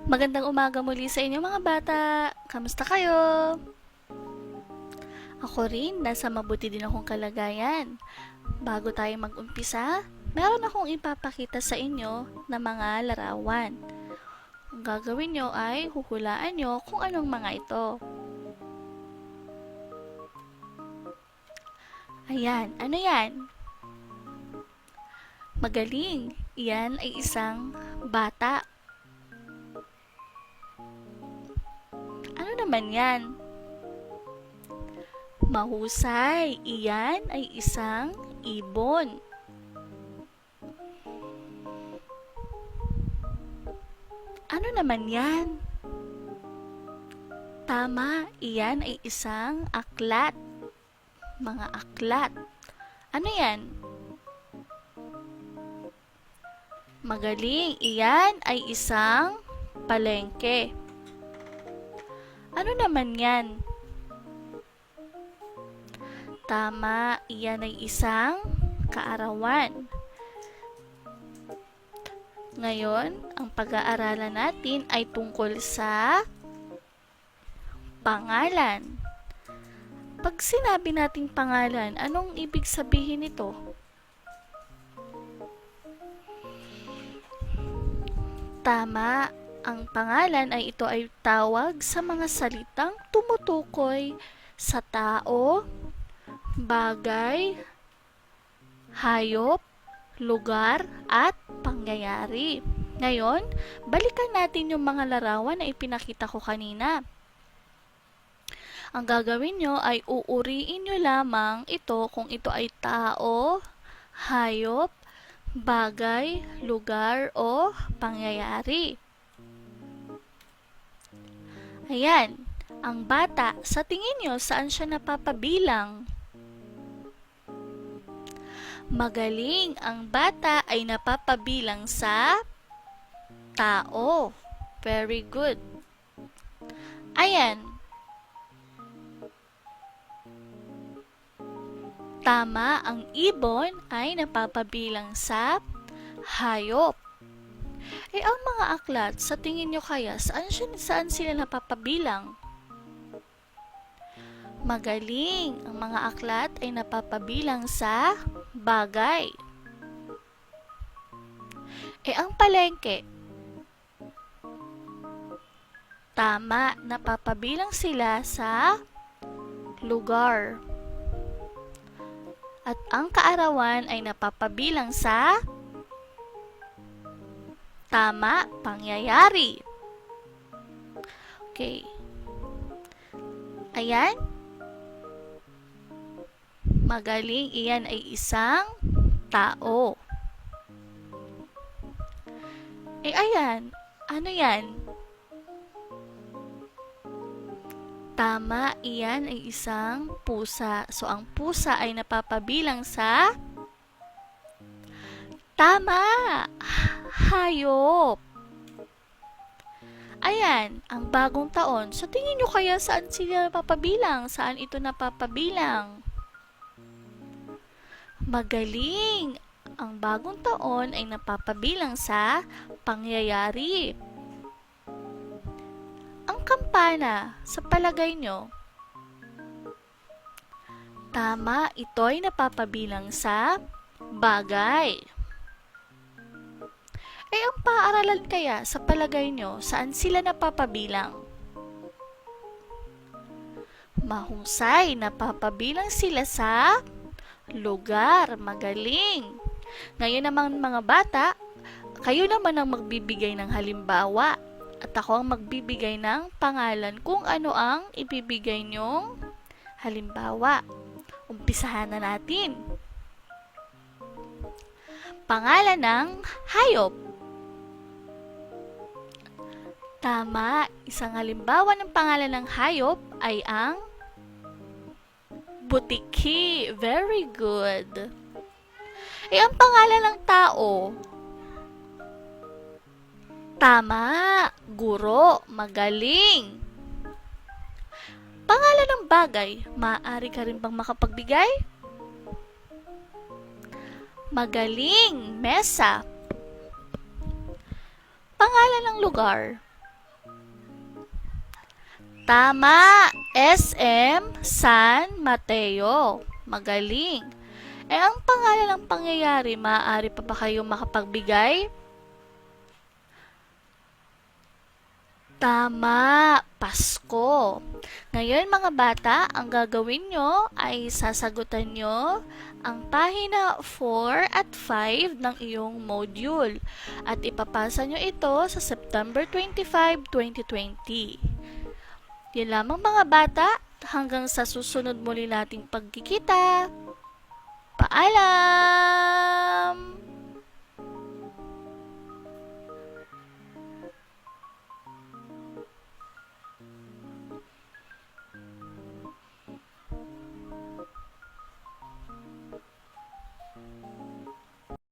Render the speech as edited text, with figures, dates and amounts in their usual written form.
Magandang umaga muli sa inyo mga bata. Kamusta kayo? Ako rin, nasa mabuti din akong kalagayan. Bago tayo mag-umpisa, meron akong ipapakita sa inyo na mga larawan. Ang gagawin nyo ay huhulaan nyo kung anong mga ito. Ayan, ano yan? Magaling, iyan ay isang bata. Ano naman yan? Mahusay, iyan ay isang ibon. Ano naman yan? Tama, iyan ay isang aklat. Mga aklat. Ano yan? Magaling, iyan ay isang palengke. Ano naman yan? Tama, iyan ay isang kaarawan. Ngayon, ang pag-aaralan natin ay tungkol sa pangalan. Pag sinabi nating pangalan, anong ibig sabihin nito? Tama, ang pangalan ay ito ay tawag sa mga salitang tumutukoy sa tao, bagay, hayop, lugar, at pangyayari. Ngayon, balikan natin yung mga larawan na ipinakita ko kanina. Ang gagawin nyo ay uuriin nyo lamang ito kung ito ay tao, hayop, bagay, lugar, o pangyayari. Ayan, ang bata, sa tingin nyo, saan siya napapabilang? Magaling, ang bata ay napapabilang sa tao. Very good. Ayan. Tama, ang ibon ay napapabilang sa hayop. Ang mga aklat, sa tingin nyo kaya, saan sila napapabilang? Magaling, ang mga aklat ay napapabilang sa bagay. Ang palengke? Tama, napapabilang sila sa lugar. At ang kaarawan ay napapabilang sa tama, pangyayari. Okay. Ayan. Magaling, iyan ay isang tao. Ayan. Ano yan? Tama, iyan ay isang pusa. So, ang pusa ay napapabilang sa tama, hayop. Ayan, ang bagong taon. Sa tingin nyo kaya saan sila napapabilang? Saan ito napapabilang? Magaling! Ang bagong taon ay napapabilang sa pangyayari. Ang kampana, sa palagay nyo? Tama, ito ay napapabilang sa bagay. Ang paaralan kaya, sa palagay nyo, saan sila napapabilang? Mahusay, napapabilang sila sa lugar. Magaling. Ngayon naman mga bata, kayo naman ang magbibigay ng halimbawa at ako ang magbibigay ng pangalan kung ano ang ibibigay nyong halimbawa. Umpisahan na natin. Pangalan ng hayop. Tama, isang halimbawa ng pangalan ng hayop ay ang butiki. Very good. Ang pangalan ng tao? Tama, guro. Magaling. Pangalan ng bagay, maaari ka rin bang makapagbigay? Magaling, mesa. Pangalan ng lugar. Tama, SM San Mateo. Magaling. Ang pangalan ng pangyayari, maaari pa ba kayong makapagbigay? Tama, Pasko. Ngayon mga bata, ang gagawin nyo ay sasagutan nyo ang pahina 4 at 5 ng iyong module at ipapasa nyo ito sa September 25, 2020. Yan lamang mga bata, hanggang sa susunod muli nating pagkikita. Paalam!